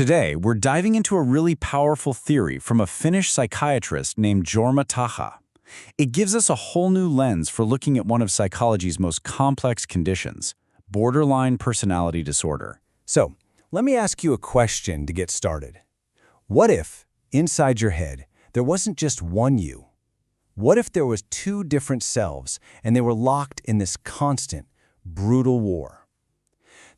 Today, we're diving into a really powerful theory from a Finnish psychiatrist named Jorma Tähkä. It gives us a whole new lens for looking at one of psychology's most complex conditions, borderline personality disorder. So, let me ask you a question to get started. What if, inside your head, there wasn't just one you? What if there was two different selves and they were locked in this constant, brutal war?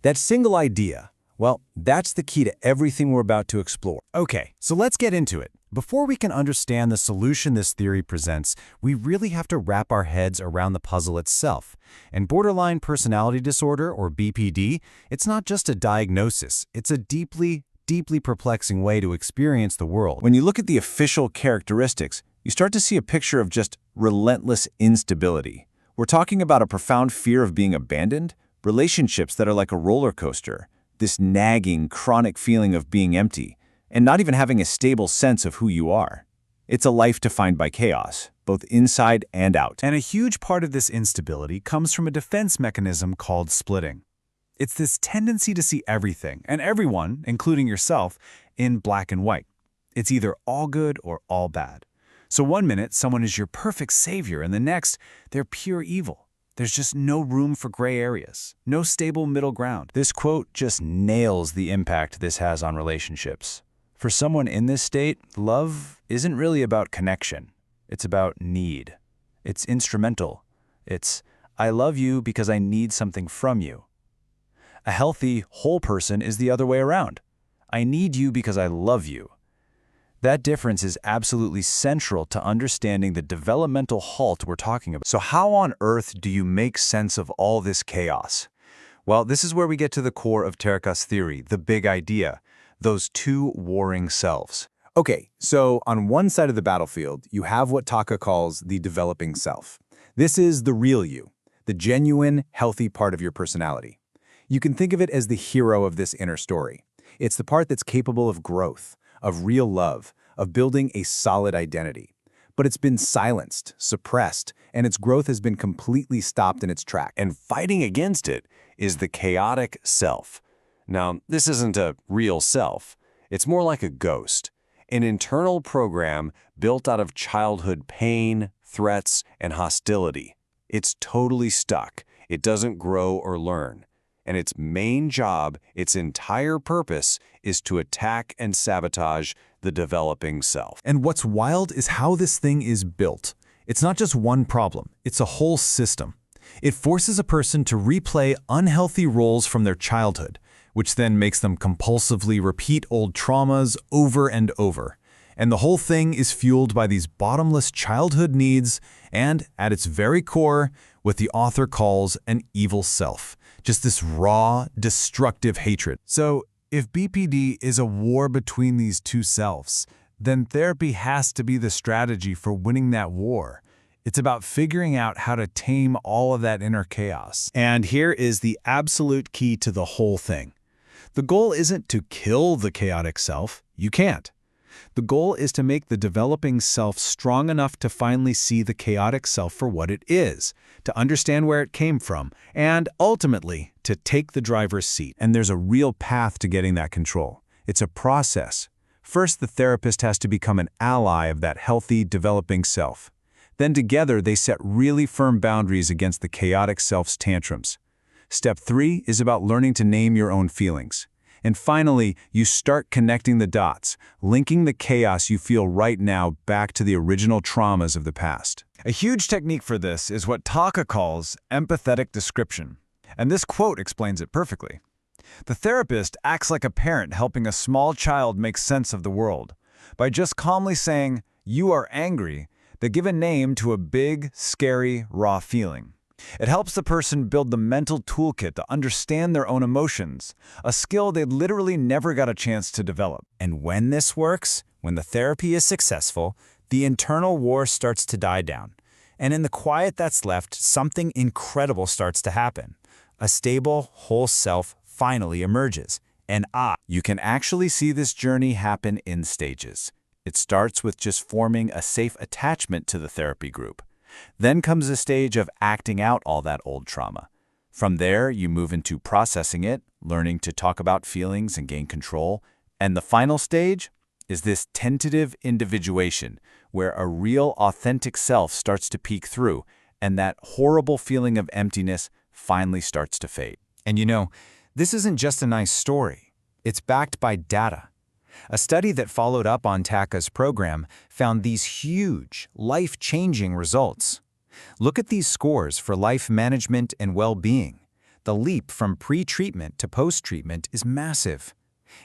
That single idea, well, that's the key to everything we're about to explore. Okay, so let's get into it. Before we can understand the solution this theory presents, we really have to wrap our heads around the puzzle itself. And borderline personality disorder, or BPD, it's not just a diagnosis. It's a deeply perplexing way to experience the world. When you look at the official characteristics, you start to see a picture of just relentless instability. We're talking about a profound fear of being abandoned, relationships that are like a roller coaster, this nagging, chronic feeling of being empty, and not even having a stable sense of who you are. It's a life defined by chaos, both inside and out. And a huge part of this instability comes from a defense mechanism called splitting. It's this tendency to see everything, and everyone, including yourself, in black and white. It's either all good or all bad. So one minute, someone is your perfect savior, and the next, they're pure evil. There's just no room for gray areas, no stable middle ground. This quote just nails the impact this has on relationships. For someone in this state, love isn't really about connection. It's about need. It's instrumental. It's, I love you because I need something from you. A healthy, whole person is the other way around. I need you because I love you. That difference is absolutely central to understanding the developmental halt we're talking about. So how on earth do you make sense of all this chaos? Well, this is where we get to the core of Tähkä's theory, the big idea, those two warring selves. Okay, so on one side of the battlefield, you have what Tähkä calls the developing self. This is the real you, the genuine, healthy part of your personality. You can think of it as the hero of this inner story. It's the part that's capable of growth, of real love, of building a solid identity. But it's been silenced, suppressed, and its growth has been completely stopped in its track. And fighting against it is the chaotic self. Now, this isn't a real self. It's more like a ghost, an internal program built out of childhood pain, threats, and hostility. It's totally stuck. It doesn't grow or learn. And its main job, its entire purpose, is to attack and sabotage the developing self. And what's wild is how this thing is built. It's not just one problem, it's a whole system. It forces a person to replay unhealthy roles from their childhood, which then makes them compulsively repeat old traumas over and over. And the whole thing is fueled by these bottomless childhood needs and, at its very core, what the author calls an evil self. Just this raw, destructive hatred. So, if BPD is a war between these two selves, then therapy has to be the strategy for winning that war. It's about figuring out how to tame all of that inner chaos. And here is the absolute key to the whole thing. The goal isn't to kill the chaotic self. You can't. The goal is to make the developing self strong enough to finally see the chaotic self for what it is, to understand where it came from, and ultimately, to take the driver's seat. And there's a real path to getting that control. It's a process. First, the therapist has to become an ally of that healthy, developing self. Then together, they set really firm boundaries against the chaotic self's tantrums. Step 3 is about learning to name your own feelings. And finally, you start connecting the dots, linking the chaos you feel right now back to the original traumas of the past. A huge technique for this is what Tähkä calls empathetic description. And this quote explains it perfectly. The therapist acts like a parent helping a small child make sense of the world. By just calmly saying, "You are angry," they give a name to a big, scary, raw feeling. It helps the person build the mental toolkit to understand their own emotions, a skill they literally never got a chance to develop. And when this works, when the therapy is successful, the internal war starts to die down. And in the quiet that's left, something incredible starts to happen. A stable, whole self finally emerges. And you can actually see this journey happen in stages. It starts with just forming a safe attachment to the therapy group. Then comes a stage of acting out all that old trauma. From there, you move into processing it, learning to talk about feelings and gain control, And the final stage is this tentative individuation, where a real, authentic self starts to peek through, and that horrible feeling of emptiness finally starts to fade. And you know, this isn't just a nice story. It's backed by data. A study that followed up on Tähkä's program found these huge, life-changing results. Look at these scores for life management and well-being. The leap from pre-treatment to post-treatment is massive.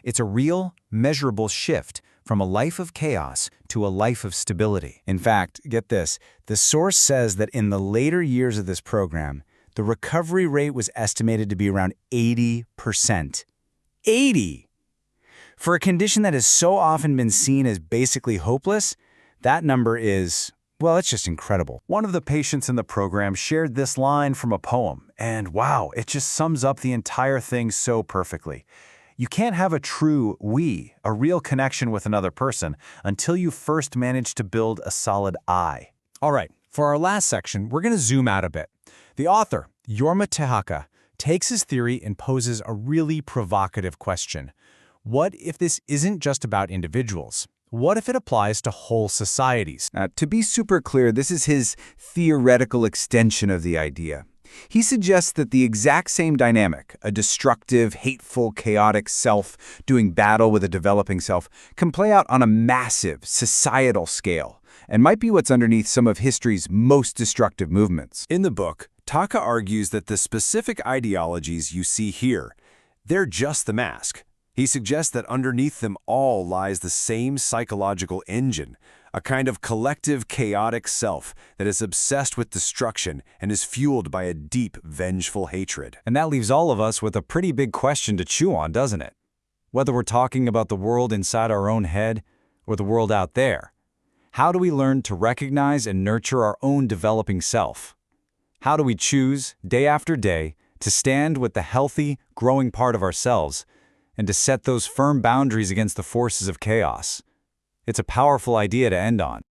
It's a real, measurable shift from a life of chaos to a life of stability. In fact, get this, the source says that in the later years of this program, the recovery rate was estimated to be around 80%. 80! For a condition that has so often been seen as basically hopeless, that number is, well, it's just incredible. One of the patients in the program shared this line from a poem, and wow, it just sums up the entire thing so perfectly. You can't have a true we, a real connection with another person, until you first manage to build a solid I. All right, for our last section, we're going to zoom out a bit. The author, Jorma Tähkä, takes his theory and poses a really provocative question. What if this isn't just about individuals? What if it applies to whole societies? To be super clear, this is his theoretical extension of the idea. He suggests that the exact same dynamic, a destructive, hateful, chaotic self doing battle with a developing self, can play out on a massive, societal scale, and might be what's underneath some of history's most destructive movements. In the book, Tähkä argues that the specific ideologies you see here, they're just the mask. He suggests that underneath them all lies the same psychological engine, a kind of collective chaotic self that is obsessed with destruction and is fueled by a deep, vengeful hatred. And that leaves all of us with a pretty big question to chew on, doesn't it? Whether we're talking about the world inside our own head or the world out there, how do we learn to recognize and nurture our own developing self? How do we choose, day after day, to stand with the healthy, growing part of ourselves and to set those firm boundaries against the forces of chaos? It's a powerful idea to end on.